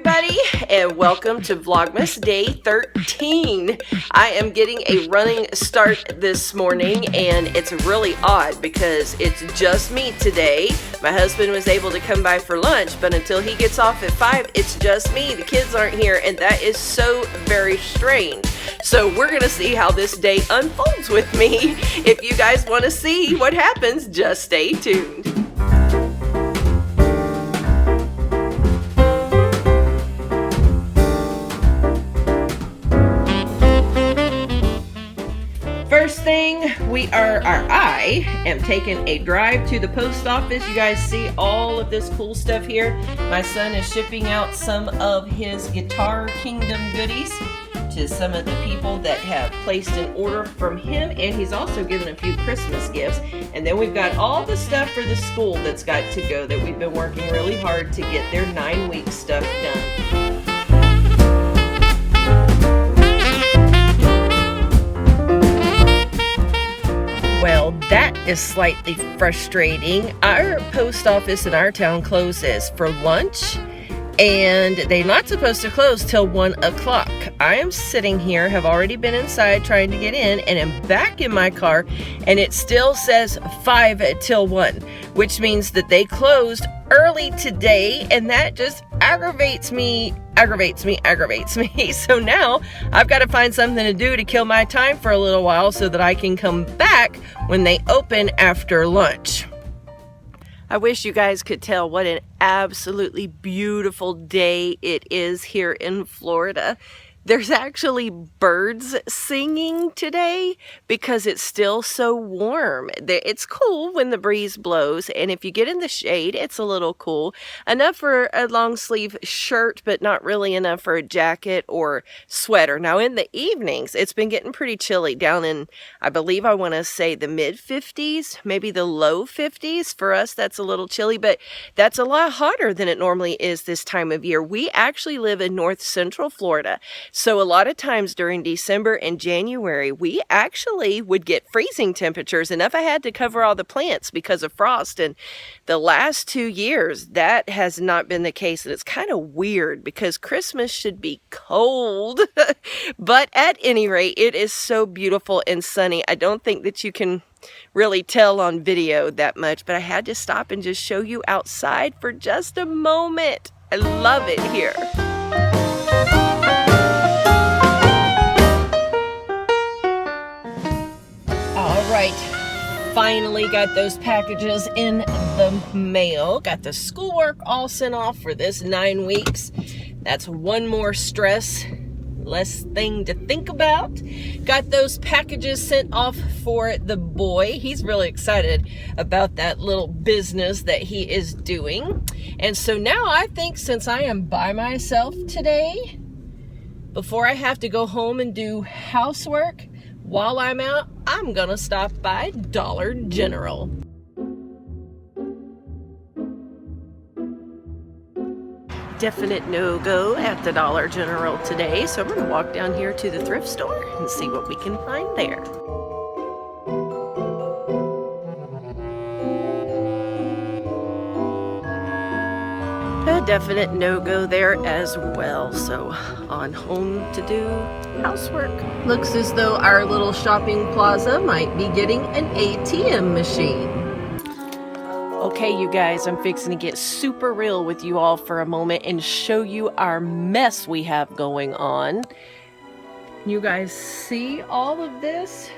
everybody, and welcome to Vlogmas Day 13. I am getting a running start this morning, and it's really odd because it's just me today. My husband was able to come by for lunch, but until he gets off at 5, it's just me. The kids aren't here, and that is so very strange. So we're going to see how this day unfolds with me. If you guys want to see what happens, just stay tuned. First thing, I am taking a drive to the post office. You guys see all of this cool stuff here. My son is shipping out some of his Guitar Kingdom goodies to some of the people that have placed an order from him, and he's also given a few Christmas gifts. And then we've got all the stuff for the school that's got to go that we've been working really hard to get their 9-week stuff done. Well, that is slightly frustrating. Our post office in our town closes for lunch, and they're not supposed to close till 1 o'clock. I am sitting here, have already been inside trying to get in, and am back in my car, and it still says 5 till 1, which means that they closed early today, and that just aggravates me. So now I've got to find something to do to kill my time for a little while so that I can come back when they open after lunch. I wish you guys could tell what an absolutely beautiful day it is here in Florida. There's actually birds singing today because it's still so warm. It's cool when the breeze blows, and if you get in the shade, it's a little cool. Enough for a long sleeve shirt, but not really enough for a jacket or sweater. Now in the evenings, it's been getting pretty chilly down in, I believe I want to say the mid 50s, maybe the low 50s. For us, that's a little chilly, but that's a lot hotter than it normally is this time of year. We actually live in North Central Florida. So a lot of times during December and January, we actually would get freezing temperatures, and if I had to cover all the plants because of frost. And the last 2 years, that has not been the case. And it's kind of weird because Christmas should be cold. But at any rate, it is so beautiful and sunny. I don't think that you can really tell on video that much, but I had to stop and just show you outside for just a moment. I love it here. Right, finally got those packages in the mail. Got the schoolwork all sent off for this 9 weeks. That's one more stress, less thing to think about. Got those packages sent off for the boy. He's really excited about that little business that he is doing. And so now I think, since I am by myself today, before I have to go home and do housework, while I'm out, I'm gonna stop by Dollar General. Definite no-go at the Dollar General today, so I'm gonna walk down here to the thrift store and see what we can find there. A definite no-go there as well. So on home to do housework. Looks as though our little shopping plaza might be getting an ATM machine. Okay, you guys, I'm fixing to get super real with you all for a moment and show you our mess we have going on. You guys see all of this?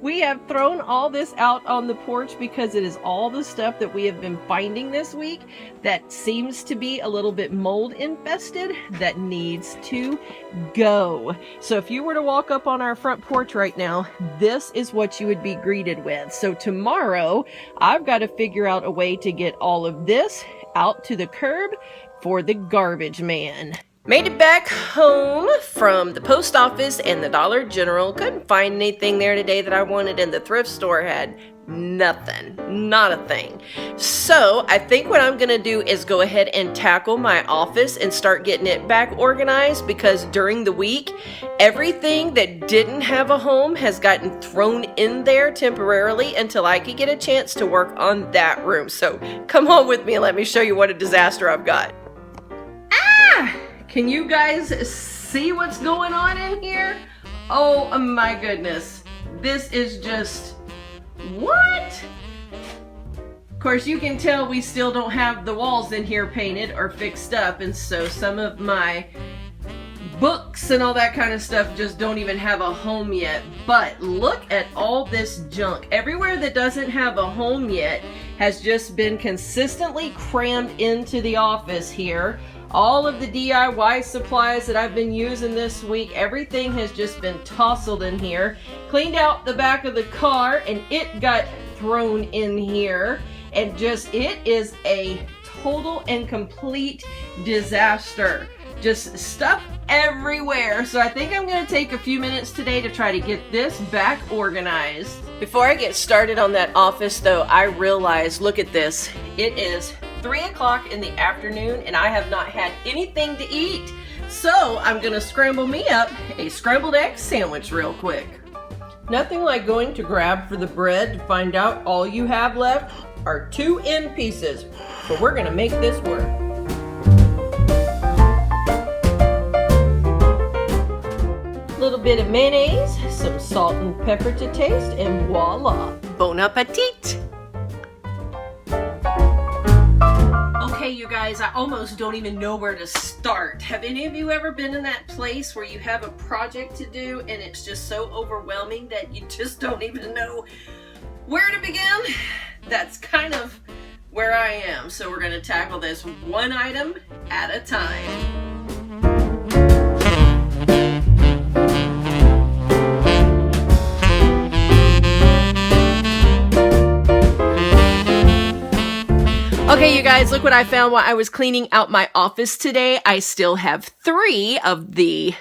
We have thrown all this out on the porch because it is all the stuff that we have been finding this week that seems to be a little bit mold infested that needs to go. So if you were to walk up on our front porch right now, this is what you would be greeted with. So tomorrow, I've got to figure out a way to get all of this out to the curb for the garbage man. Made it back home from the post office and the Dollar General. Couldn't find anything there today that I wanted, and the thrift store had nothing, not a thing. So I think what I'm gonna do is go ahead and tackle my office and start getting it back organized, because during the week, everything that didn't have a home has gotten thrown in there temporarily until I could get a chance to work on that room. So come on with me and let me show you what a disaster I've got. Can you guys see what's going on in here? Oh my goodness. This is just, what? Of course, you can tell we still don't have the walls in here painted or fixed up, and so some of my books and all that kind of stuff just don't even have a home yet. But look at all this junk. Everywhere that doesn't have a home yet has just been consistently crammed into the office here. All of the DIY supplies that I've been using this week, everything has just been tousled in here. Cleaned out the back of the car and it got thrown in here. And just, it is a total and complete disaster. Just stuff everywhere. So I think I'm going to take a few minutes today to try to get this back organized. Before I get started on that office though, I realized, look at this. It is 3 o'clock in the afternoon and I have not had anything to eat. So I'm gonna scramble me up a scrambled egg sandwich real quick. Nothing like going to grab for the bread to find out all you have left are 2 end pieces. So we're gonna make this work. A little bit of mayonnaise, some salt and pepper to taste, and voila, bon appetit. Okay, you guys, I almost don't even know where to start. Have any of you ever been in that place where you have a project to do and it's just so overwhelming that you just don't even know where to begin? That's kind of where I am. So we're gonna tackle this one item at a time. Okay, you guys, look what I found while I was cleaning out my office today. I still have 3 of the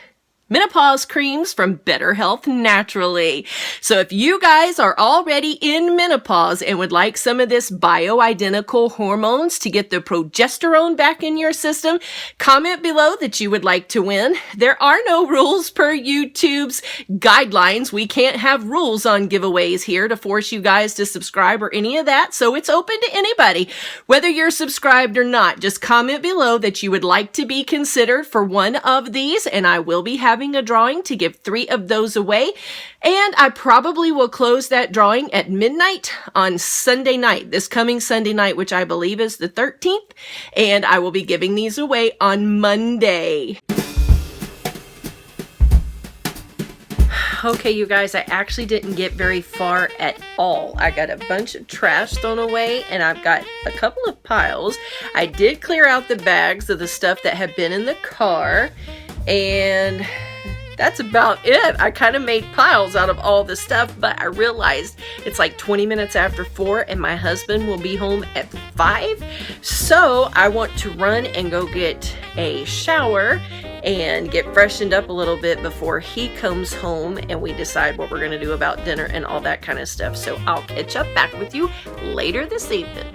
menopause creams from Better Health Naturally. So if you guys are already in menopause and would like some of this bioidentical hormones to get the progesterone back in your system, comment below that you would like to win. There are no rules per YouTube's guidelines. We can't have rules on giveaways here to force you guys to subscribe or any of that. So it's open to anybody, whether you're subscribed or not. Just comment below that you would like to be considered for one of these, and I will be having a drawing to give 3 of those away, and I probably will close that drawing at midnight on Sunday night, this coming Sunday night, which I believe is the 13th, and I will be giving these away on Monday. Okay, you guys, I actually didn't get very far at all. I got a bunch of trash thrown away, and I've got a couple of piles. I did clear out the bags of the stuff that had been in the car, and that's about it. I kind of made piles out of all the stuff, but I realized it's like 20 minutes after 4 and my husband will be home at 5. So I want to run and go get a shower and get freshened up a little bit before he comes home and we decide what we're going to do about dinner and all that kind of stuff. So I'll catch up back with you later this evening.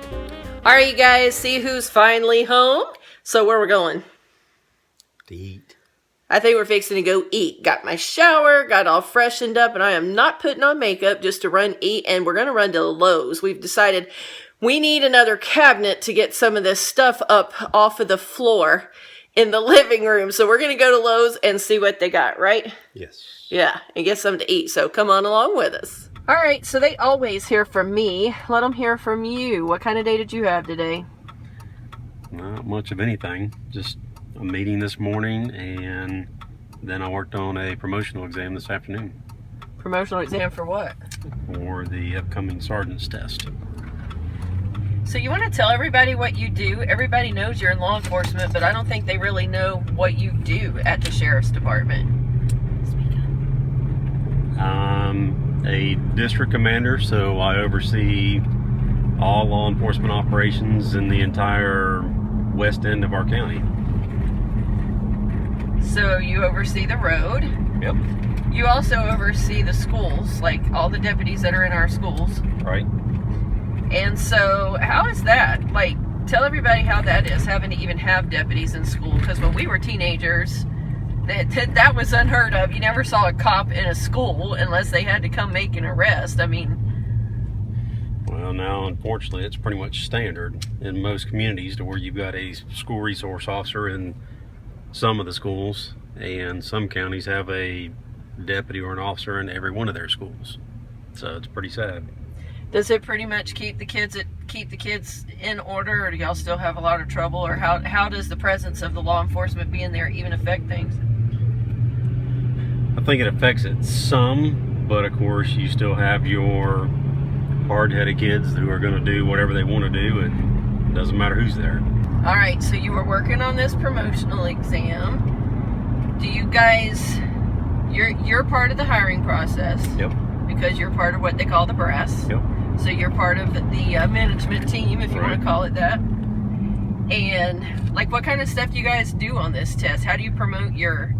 All right, you guys, see who's finally home? So where we're going? To eat. I think we're fixing to go eat. Got my shower, got all freshened up, and I am not putting on makeup just to run eat, and we're going to run to Lowe's. We've decided we need another cabinet to get some of this stuff up off of the floor in the living room. So we're going to go to Lowe's and see what they got, right? Yes. Yeah, and get something to eat. So come on along with us. All right, so they always hear from me. Let them hear from you. What kind of day did you have today? Not much of anything. Just a meeting this morning, and then I worked on a promotional exam this afternoon. Promotional exam for what? For the upcoming sergeant's test. So you want to tell everybody what you do? Everybody knows you're in law enforcement, but I don't think they really know what you do at the sheriff's department. I'm a district commander, so I oversee all law enforcement operations in the entire west end of our county. So you oversee the road. Yep. You also oversee the schools, like all the deputies that are in our schools. Right. And so how is that? Like, tell everybody how that is, having to even have deputies in school. Because when we were teenagers, that was unheard of. You never saw a cop in a school unless they had to come make an arrest. I mean... Well, now, unfortunately, it's pretty much standard in most communities to where you've got a school resource officer in some of the schools, and some counties have a deputy or an officer in every one of their schools. So it's pretty sad. Does it pretty much keep the kids in order, or do y'all still have a lot of trouble? Or how does the presence of the law enforcement being there even affect things? I think it affects it some, but of course you still have your hard-headed kids who are going to do whatever they want to do, and it doesn't matter who's there. All right, so you were working on this promotional exam. Do you guys, you're part of the hiring process? Yep. Because you're part of what they call the brass. Yep. So you're part of the management team, if you Right. want to call it that. And like, what kind of stuff do you guys do on this test? How do you promote your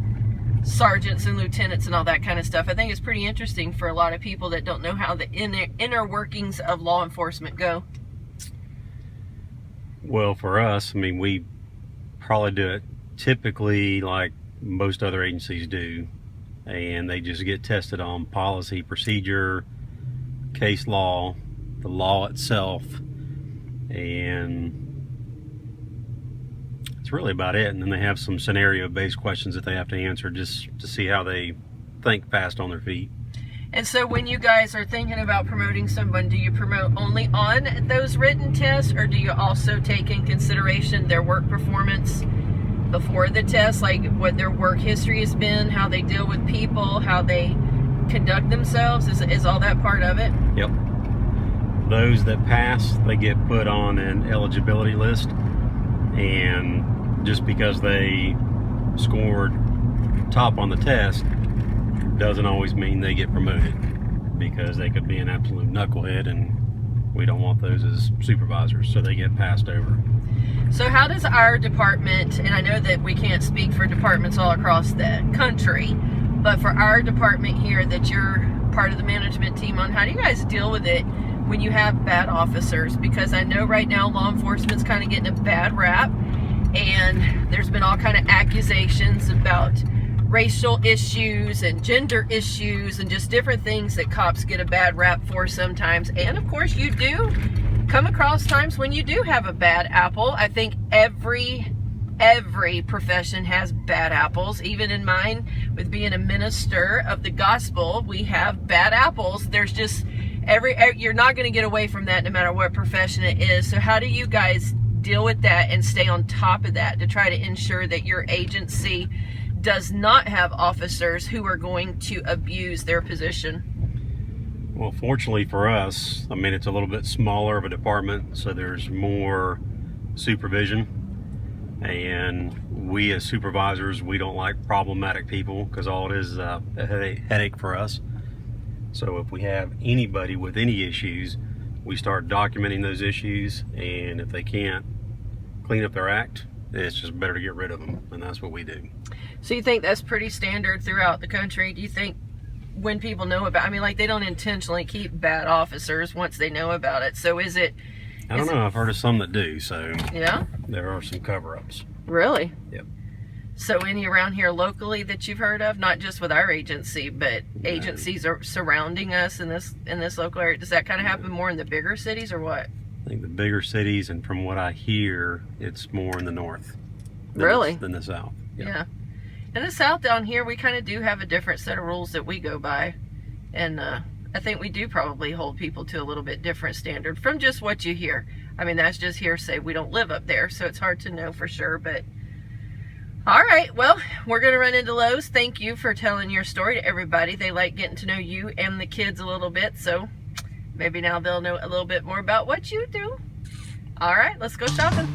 sergeants and lieutenants and all that kind of stuff? I think it's pretty interesting for a lot of people that don't know how the inner workings of law enforcement go. Well, for us, I mean, we probably do it typically like most other agencies do, and they just get tested on policy, procedure, case law, the law itself, and it's really about it. And then they have some scenario-based questions that they have to answer just to see how they think fast on their feet. And so when you guys are thinking about promoting someone, do you promote only on those written tests, or do you also take in consideration their work performance before the test, like what their work history has been, how they deal with people, how they conduct themselves? Is all that part of it? Yep. Those that pass, they get put on an eligibility list, and just because they scored top on the test doesn't always mean they get promoted, because they could be an absolute knucklehead, and we don't want those as supervisors, so they get passed over. So how does our department, and I know that we can't speak for departments all across the country, but for our department here that you're part of the management team on, how do you guys deal with it when you have bad officers? Because I know right now law enforcement's kind of getting a bad rap, and there's been all kind of accusations about racial issues and gender issues and just different things that cops get a bad rap for sometimes. And of course you do come across times when you do have a bad apple. I think every profession has bad apples. Even in mine, with being a minister of the gospel, we have bad apples. There's just you're not going to get away from that no matter what profession it is. So how do you guys deal with that and stay on top of that to try to ensure that your agency does not have officers who are going to abuse their position? Well, fortunately for us, I mean, it's a little bit smaller of a department, so there's more supervision, and we as supervisors, we don't like problematic people, because all it is a headache for us. So if we have anybody with any issues, we start documenting those issues, and if they can't clean up their act, it's just better to get rid of them, and that's what we do. So you think that's pretty standard throughout the country? Do you think when people know about, I mean, like, they don't intentionally keep bad officers once they know about it, so is it? I don't know, I've heard of some that do, so yeah, there are some cover-ups. Really? Yep. So any around here locally that you've heard of, not just with our agency, but agencies are surrounding us in this local area? Does that kind of happen more in the bigger cities, or what? I think the bigger cities, and from what I hear, it's more in the north than the south. Yeah. In the south down here, we kind of do have a different set of rules that we go by, and I think we do probably hold people to a little bit different standard from just what you hear. I mean, that's just hearsay. We don't live up there, so it's hard to know for sure. But all right, well, we're going to run into Lowe's. Thank you for telling your story to everybody. They like getting to know you and the kids a little bit, so maybe now they'll know a little bit more about what you do. All right, let's go shopping.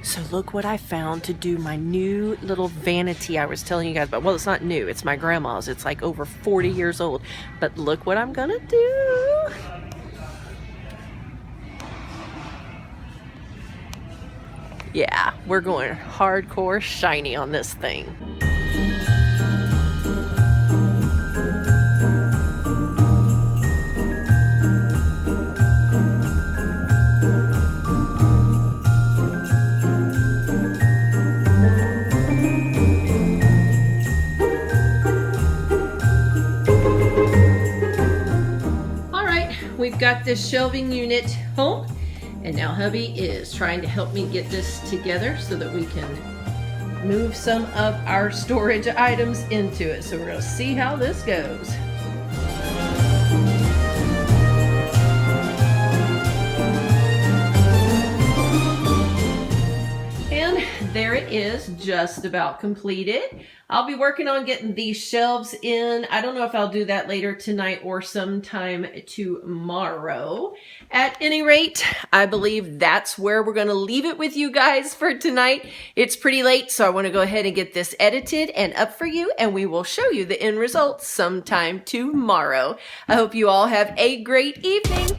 So look what I found to do my new little vanity I was telling you guys about. Well, it's not new, it's my grandma's. It's like over 40 years old. But look what I'm gonna do. Yeah, we're going hardcore shiny on this thing. We've got this shelving unit home, and now hubby is trying to help me get this together so that we can move some of our storage items into it. So we're going to see how this goes. And there it is, just about completed. I'll be working on getting these shelves in. I don't know if I'll do that later tonight or sometime tomorrow. At any rate, I believe that's where we're going to leave it with you guys for tonight. It's pretty late, so I want to go ahead and get this edited and up for you, and we will show you the end results sometime tomorrow. I hope you all have a great evening.